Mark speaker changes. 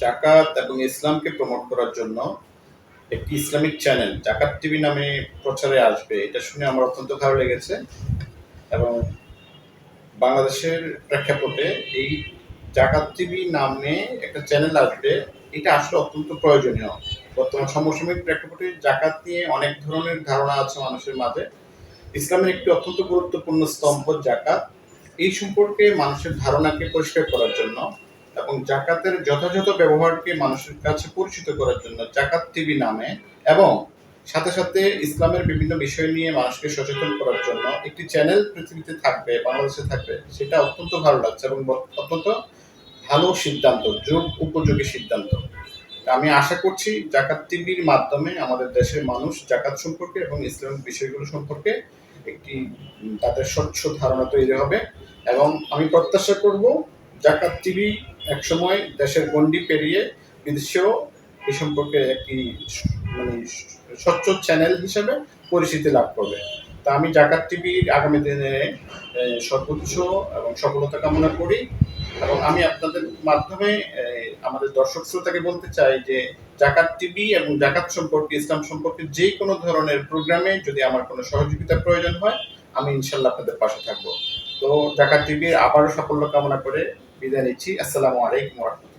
Speaker 1: জাকাত এবং ইসলামকে প্রমোট করার জন্য একটি ইসলামিক চ্যানেল জাকাত টিভি নামে প্রচারে আসবে, এটা শুনে আমার অত্যন্ত ভালো লেগেছে। এবং বাংলাদেশের প্রেক্ষাপটে এই জাকাত টিভি নামে একটা চ্যানেল আসবে, এটা আসলে অত্যন্ত প্রয়োজনীয়। বর্তমান সমসাময়িক প্রেক্ষাপটে জাকাত নিয়ে অনেক ধরনের ধারণা আছে মানুষের মাঝে। ইসলামের একটি অত্যন্ত গুরুত্বপূর্ণ স্তম্ভ জাকাত। এই সম্পর্কে মানুষের ধারণাকে পরিষ্কার করার জন্য এবং জাকাতের যথাযথ ব্যবহারকে মানুষের কাছে পরিচিত করার জন্য জাকাত টিভি নামে, এবং সাথে সাথে ইসলামের বিভিন্ন বিষয় নিয়ে মানুষকে সচেতন করার জন্য একটি চ্যানেল পৃথিবীতে থাকবে, বাংলাদেশে থাকবে, সেটা অত্যন্ত ভালো লাগছে এবং অত্যন্ত ভালো সিদ্ধান্ত, যুগ উপযোগী সিদ্ধান্ত। আমি আশা করছি জাকাত টিভির মাধ্যমে আমাদের দেশের মানুষ জাকাত সম্পর্কে এবং ইসলামিক বিষয়গুলো সম্পর্কে একটি তাদের স্বচ্ছ ধারণা তৈরি হবে। এবং আমি প্রত্যাশা করব জাকাত টিভি একসময় দেশের গণ্ডি পেরিয়ে বিদেশেও এই সম্পর্কে একটি মানে স্বচ্ছ চ্যানেল হিসেবে পরিচিতি লাভ করবে। তা আমি জাকাত টিভির আগামী দিনে সর্বোচ্চ এবং সফলতা কামনা করি। এবং আমি আপনাদের মাধ্যমে আমাদের দর্শক শ্রোতাকে বলতে চাই যে জাকাত টিভি এবং জাকাত সম্পর্কে, ইসলাম সম্পর্কে যে কোনো ধরনের প্রোগ্রামে যদি আমার কোনো সহযোগিতার প্রয়োজন হয়, আমি ইনশাল্লাহ আপনাদের পাশে থাকবো। তো জাকাত টিভির আবারও সাফল্য কামনা করে বিদায় নিচ্ছি। আসসালামু আলাইকুম ওয়া রাহমাতুল্লাহ।